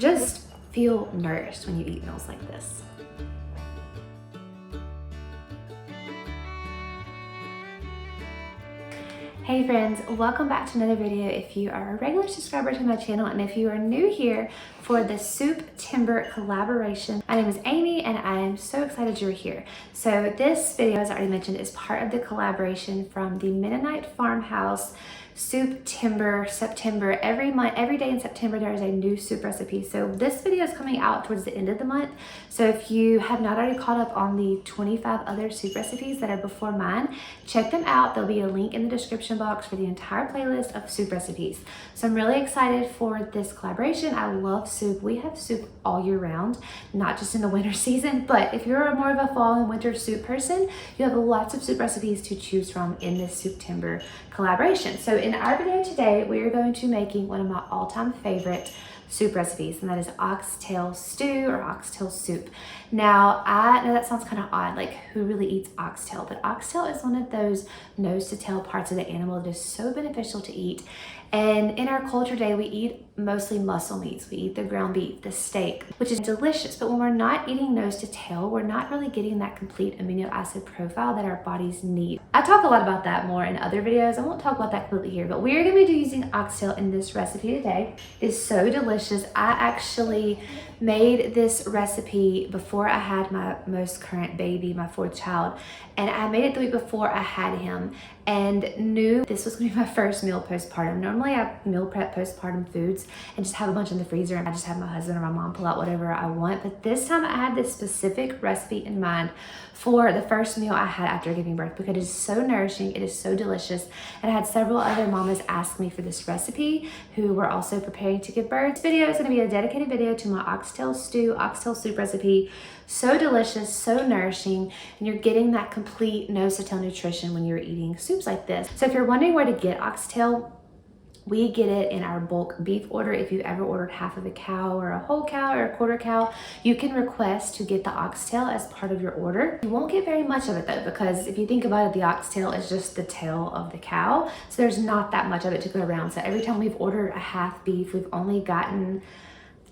Just feel nourished when you eat meals like this. Hey friends, welcome back to another video. If you are a regular subscriber to my channel and if you are new here for the SOUPtember collaboration, my name is Amy and I am so excited you're here. So this video, as I already mentioned, is part of the collaboration from the Mennonite Farmhouse SOUPtember September. Every month, every day in September, there is a new soup recipe. So this video is coming out towards the end of the month. So if you have not already caught up on the 25 other soup recipes that are before mine, check them out. There'll be a link in the description box for the entire playlist of soup recipes. So I'm really excited for this collaboration. I love soup. We have soup all year round, not just in the winter season, but if you're more of a fall and winter soup person, you have lots of soup recipes to choose from in this SOUPtember collaboration. So in our video today, we are going to be making one of my all-time favorite soup recipes, and that is oxtail stew or oxtail soup. Now, I know that sounds kind of odd, like who really eats oxtail? But oxtail is one of those nose to tail parts of the animal that is so beneficial to eat. And in our culture today, we eat mostly muscle meats. We eat the ground beef, the steak, which is delicious. But when we're not eating nose to tail, we're not really getting that complete amino acid profile that our bodies need. I talk a lot about that more in other videos. I won't talk about that completely here, but we're gonna be using oxtail in this recipe today. It's so delicious. I actually made this recipe before I had my most current baby, my fourth child. And I made it the week before I had him and knew this was gonna be my first meal postpartum. Normally I meal prep postpartum foods and just have a bunch in the freezer and I just have my husband or my mom pull out whatever I want. But this time I had this specific recipe in mind for the first meal I had after giving birth because it is so nourishing, it is so delicious. And I had several other mamas ask me for this recipe who were also preparing to give birth. This video is gonna be a dedicated video to my oxtail stew, oxtail soup recipe. So delicious, so nourishing, and you're getting that complete nose to tail nutrition when you're eating soups like this. So if you're wondering where to get oxtail, we get it in our bulk beef order. If you've ever ordered half of a cow or a whole cow or a quarter cow, you can request to get the oxtail as part of your order. You won't get very much of it though, because if you think about it, the oxtail is just the tail of the cow. So there's not that much of it to go around. So every time we've ordered a half beef, we've only gotten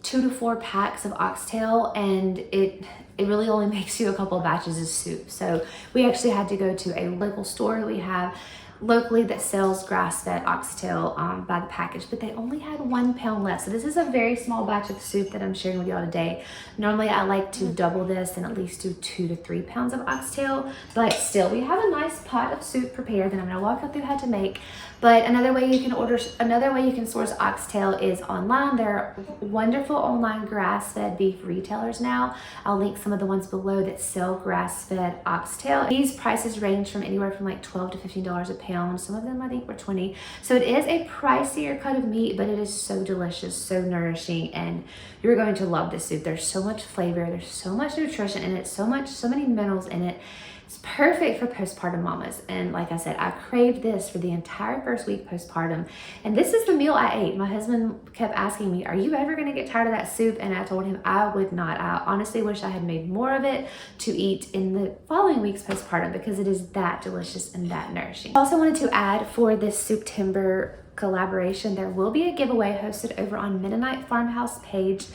2 to 4 packs of oxtail, and it really only makes you a couple of batches of soup. So we actually had to go to a local store that we have locally that sells grass-fed oxtail by the package, but they only had 1 pound left. So this is a very small batch of soup that I'm sharing with y'all today. Normally I like to double this and at least do 2 to 3 pounds of oxtail, but still we have a nice pot of soup prepared that I'm gonna walk you through how to make. But another way you can source oxtail is online. There are wonderful online grass-fed beef retailers now. I'll link some of the ones below that sell grass-fed oxtail. These prices range from anywhere from like $12 to $15 a pound. Some of them I think were 20. So it is a pricier cut of meat, but it is so delicious, so nourishing, and you're going to love this soup. There's so much flavor, there's so much nutrition in it, so many minerals in it. It's perfect for postpartum mamas. And like I said, I craved this for the entire first week postpartum. And this is the meal I ate. My husband kept asking me, are you ever gonna get tired of that soup? And I told him I would not. I honestly wish I had made more of it to eat in the following weeks postpartum because it is that delicious and that nourishing. I also wanted to add for this SOUPtember collaboration, there will be a giveaway hosted over on Mennonite Farmhouse page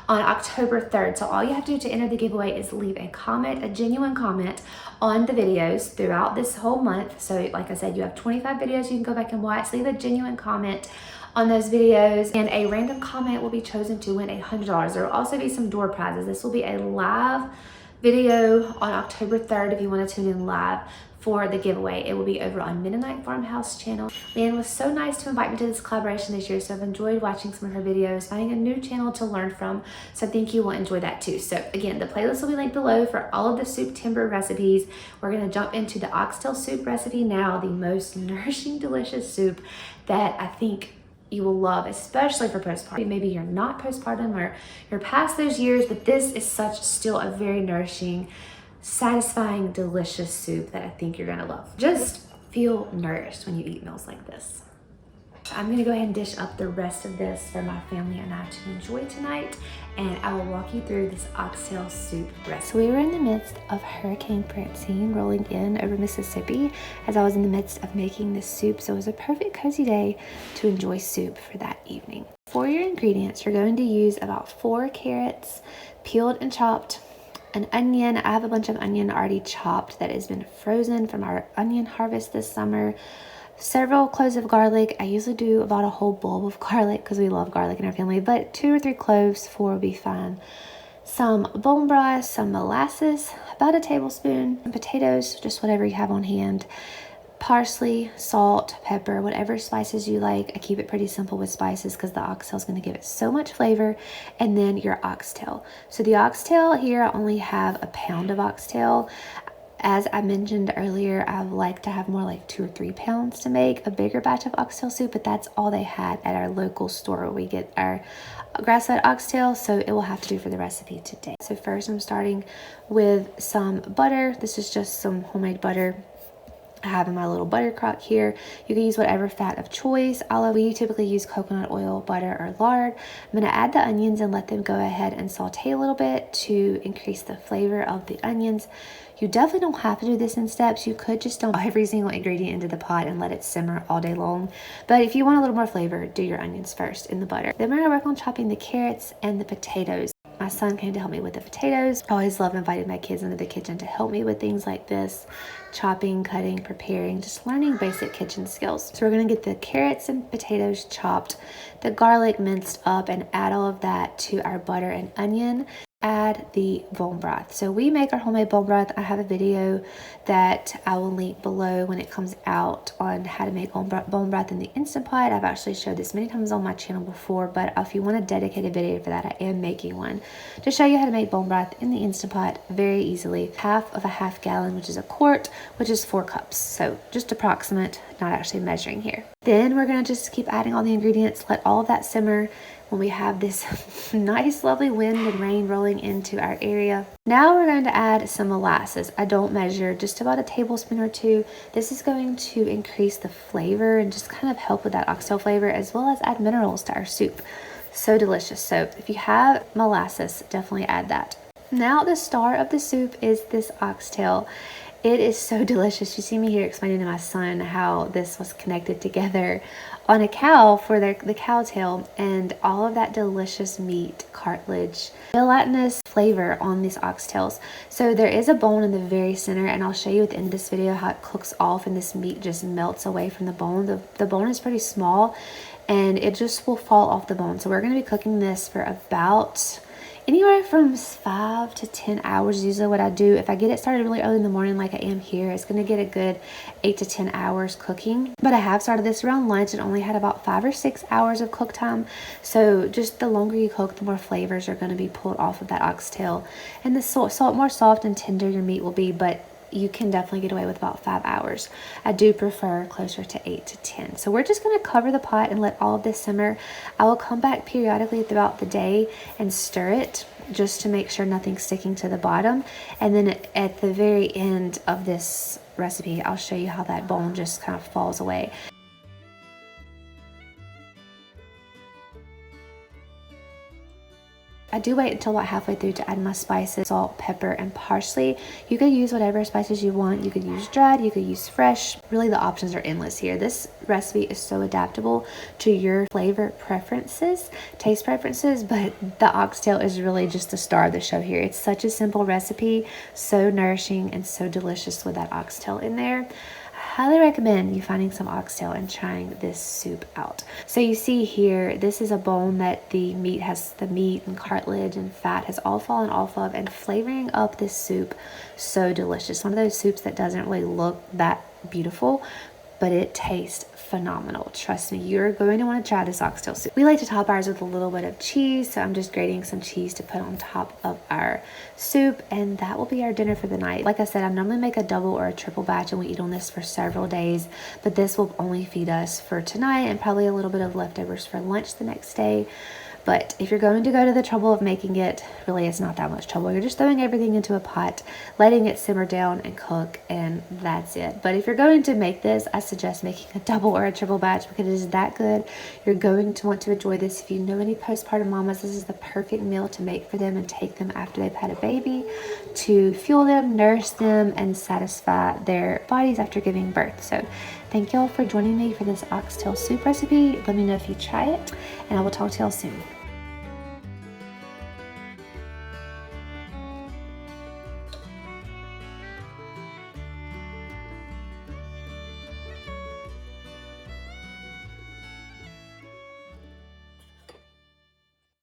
on October 3rd. So all you have to do to enter the giveaway is leave a comment, a genuine comment on the videos throughout this whole month. So like I said, you have 25 videos you can go back and watch. Leave a genuine comment on those videos and a random comment will be chosen to win $100. There will also be some door prizes. This will be a live video on October 3rd if you want to tune in live for the giveaway. It will be over on Mennonite Farmhouse channel. Leanne was so nice to invite me to this collaboration this year, so I've enjoyed watching some of her videos, finding a new channel to learn from, so I think you will enjoy that too. So again, the playlist will be linked below for all of the SOUPtember recipes. We're gonna jump into the oxtail soup recipe now, the most nourishing, delicious soup that I think you will love, especially for postpartum. Maybe you're not postpartum or you're past those years, but this is still a very nourishing, satisfying, delicious soup that I think you're gonna love. Just feel nourished when you eat meals like this. I'm gonna go ahead and dish up the rest of this for my family and I to enjoy tonight, and I will walk you through this oxtail soup recipe. So we were in the midst of Hurricane Francine rolling in over Mississippi as I was in the midst of making this soup, so it was a perfect cozy day to enjoy soup for that evening. for your ingredients, you're going to use about 4 carrots, peeled and chopped, an onion. I have a bunch of onion already chopped that has been frozen from our onion harvest this summer. Several cloves of garlic. I usually do about a whole bulb of garlic because we love garlic in our family, but 2 or 3 cloves, 4 will be fine. Some bone broth, some molasses, about a tablespoon, and potatoes, just whatever you have on hand. Parsley, salt, pepper, whatever spices you like. I keep it pretty simple with spices because the oxtail is going to give it so much flavor. And then your oxtail. So the oxtail here, I only have a pound of oxtail. As I mentioned earlier, I like to have more like 2 or 3 pounds to make a bigger batch of oxtail soup, but that's all they had at our local store where we get our grass-fed oxtail, so it will have to do for the recipe today. So first I'm starting with some butter. This is just some homemade butter I have in my little butter crock here. You can use whatever fat of choice. We typically use coconut oil, butter, or lard. I'm going to add the onions and let them go ahead and saute a little bit to increase the flavor of the onions. You definitely don't have to do this in steps. You could just dump every single ingredient into the pot and let it simmer all day long. But if you want a little more flavor, do your onions first in the butter. Then we're going to work on chopping the carrots and the potatoes. My son came to help me with the potatoes. I always love inviting my kids into the kitchen to help me with things like this. Chopping, cutting, preparing, just learning basic kitchen skills. So we're going to get the carrots and potatoes chopped, the garlic minced up, and add all of that to our butter and onion. Add the bone broth. So we make our homemade bone broth. I have a video that I will link below when it comes out on how to make bone broth in the Instant Pot. I've actually showed this many times on my channel before, but if you want a dedicated video for that, I am making one to show you how to make bone broth in the Instant Pot very easily. Half of a half gallon, which is a quart, which is 4 cups. So just approximate, not actually measuring here. Then we're going to just keep adding all the ingredients, let all of that simmer. When we have this nice lovely wind and rain rolling into our area. Now we're going to add some molasses. I don't measure, just about a tablespoon or 2. This is going to increase the flavor and just kind of help with that oxtail flavor, as well as add minerals to our soup. So delicious. So if you have molasses, definitely add that. Now the star of the soup is this oxtail. It is so delicious. You see me here explaining to my son how this was connected together on a cow for the cow tail, and all of that delicious meat, cartilage, gelatinous flavor on these oxtails. So there is a bone in the very center, and I'll show you at the end of this video how it cooks off and this meat just melts away from the bone. The bone is pretty small and it just will fall off the bone. So we're going to be cooking this for about anywhere from 5 to 10 hours is usually what I do. If I get it started really early in the morning like I am here, it's going to get a good 8 to 10 hours cooking. But I have started this around lunch and only had about 5 or 6 hours of cook time. So just the longer you cook, the more flavors are going to be pulled off of that oxtail. And the more soft and tender your meat will be, but you can definitely get away with about 5 hours. I do prefer closer to 8 to 10. So we're just going to cover the pot and let all of this simmer. I will come back periodically throughout the day and stir it just to make sure nothing's sticking to the bottom. And then at the very end of this recipe, I'll show you how that bone just kind of falls away. I do wait until about halfway through to add my spices, salt, pepper, and parsley. You could use whatever spices you want. You could use dried, you could use fresh. Really, the options are endless here. This recipe is so adaptable to your flavor preferences, taste preferences, but the oxtail is really just the star of the show here. It's such a simple recipe, so nourishing and so delicious with that oxtail in there. Highly recommend you finding some oxtail and trying this soup out. So you see here, this is a bone that the meat and cartilage and fat has all fallen off of, and flavoring up this soup so delicious. One of those soups that doesn't really look that beautiful, but it tastes phenomenal. Trust me, you're going to want to try this oxtail soup. We like to top ours with a little bit of cheese, so I'm just grating some cheese to put on top of our soup, and that will be our dinner for the night. Like I said, I normally make a double or a triple batch and we eat on this for several days, but this will only feed us for tonight and probably a little bit of leftovers for lunch the next day. But if you're going to go to the trouble of making it, really it's not that much trouble. You're just throwing everything into a pot, letting it simmer down and cook, and that's it. But if you're going to make this, I suggest making a double or a triple batch because it is that good. You're going to want to enjoy this. If you know any postpartum mamas, this is the perfect meal to make for them and take them after they've had a baby to fuel them, nourish them, and satisfy their bodies after giving birth. So Thank y'all for joining me for this oxtail soup recipe. Let me know if you try it, and I will talk to y'all soon.